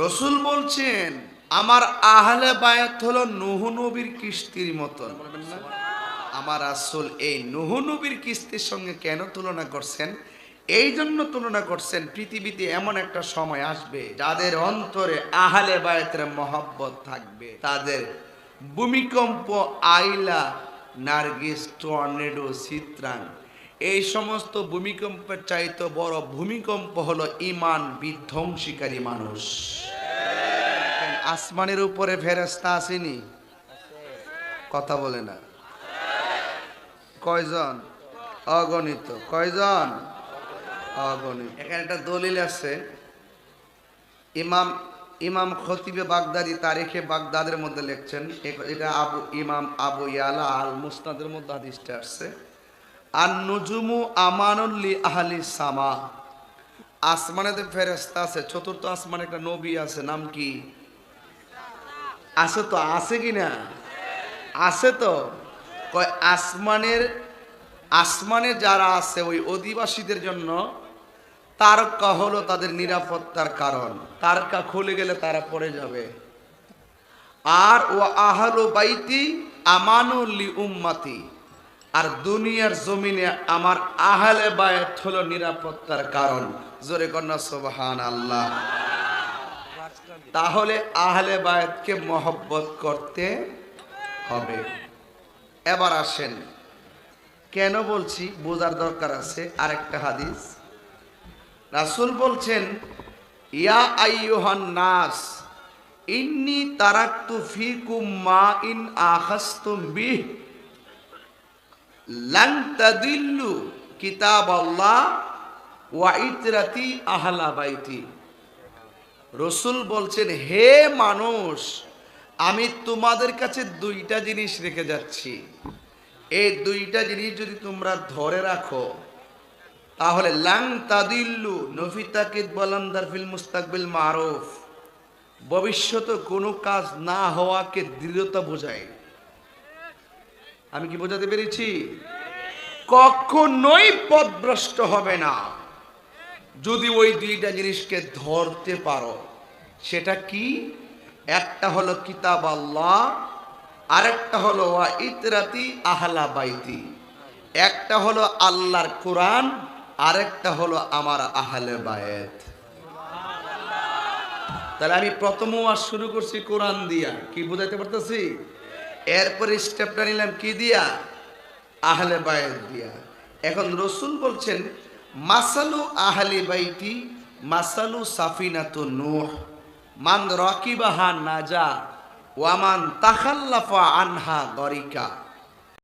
রসুল বলছেন আমার আহলে বায়াত হলো নূহ নবীর কিস্তির মতন। বলবেন না আমার রাসূল এই নূহ নবীর কিস্তির সঙ্গে কেন তুলনা করছেন? এই জন্য তুলনা করছেন, পৃথিবীতে এমন একটা সময় আসবে যাদের অন্তরে আহলে বায়াতের মহব্বত থাকবে, তাদের ভূমিকম্প, আইলা, নার্গিস, টর্নেডো, চিত্রাং, এই সমস্ত ভূমিকম্পের চাইতে বড় ভূমিকম্প হলো ঈমান বিধ্বংসীকারী মানুষ। আসমানের উপরে ফেরেশতা আসেনি? কথা বলে না। কয়জন? অগণিত। কয়জন? অগণিত। এখানে একটা দলিল আছে, ইমাম খতিবে বাগদাদি তারিখে বাগদাদের মধ্যে লিখছেন, এটা ইমাম আবু ইয়ালা আল মুসনাদের মধ্যে হাদিসটা আসছে, আর নুজুমু আমানুল লি আহলি সামা। আসমানেতে ফেরেশতা আছে, চতুর্থ আসমানে একটা নবী আছে, নাম কি? আছে তো, আছে কি না? আছে তো। কয় আসমানে যারা আছে ওই অধিবাসীদের জন্য তারকা হলো তাদের নিরাপত্তার কারণ। তারকা খুলে গেলে তারা পড়ে যাবে। আর ও আহলু বাইতি আমানুল লি উম্মতি, আর দুনিয়ার জমিনে আমার আহলে বায়াত হলো নিরাপত্তার কারণ। জোরে কন্যা সুবহানাল্লাহ। তাহলে আহলে বায়াতকে মহব্বত করতে হবে। এবার আসেন, কেন বলছি বোঝার দরকার আছে। আরেকটা হাদিস, রাসূল বলছেন ইয়া আইয়ুহান নাস ইন্নী তারাকতু ফীকুম মা ইন আখাযতুম বিহ লান তাদিল্লু কিতাবাল্লাহ ওয়া ইতরাতি আহলা বাইতি। রসুল বলছেন হে মানুষ, আমি তোমাদের কাছে দুইটা জিনিস রেখে যাচ্ছি, এই দুইটা জিনিস যদি তোমরা ধরে রাখো তাহলে লাং তাদিল্লু, নফি তাকিদ বলান্দার ফিল মুস্তাকবিল মারুফ, ভবিষ্যতে কোনো কাজ না হওয়াকে দৃঢ়তা বোঝায়। আমি কি বোঝাতে পেরেছি? কখনোই পথভ্রষ্ট হবে না যদি ওই দুইটা জিনিসকে ধরতে পারো। সেটা কি? একটা হলো কিতাব আল্লাহ, আরেকটা হলো ওয়া ইতরাতি আহলা বাইতি। একটা হলো আল্লাহর কোরআন, আরেকটা হলো আমার আহলে বায়াত। তাহলে আমি প্রথম ওয়াজ শুরু করছি কোরআন দিয়া, কি বুঝাইতে পারতেছি? এরপরে স্টেপটা নিলাম কি দিয়া? আহলে বায়াত দিয়া। এখন রসুল বলছেন মাসালু আহলি বাইতি মাসালু সাফিনাতু নূহ মান রাকিবাহা নাজা ওয়া মান তাখাল্লাফা আনহা গরিকা।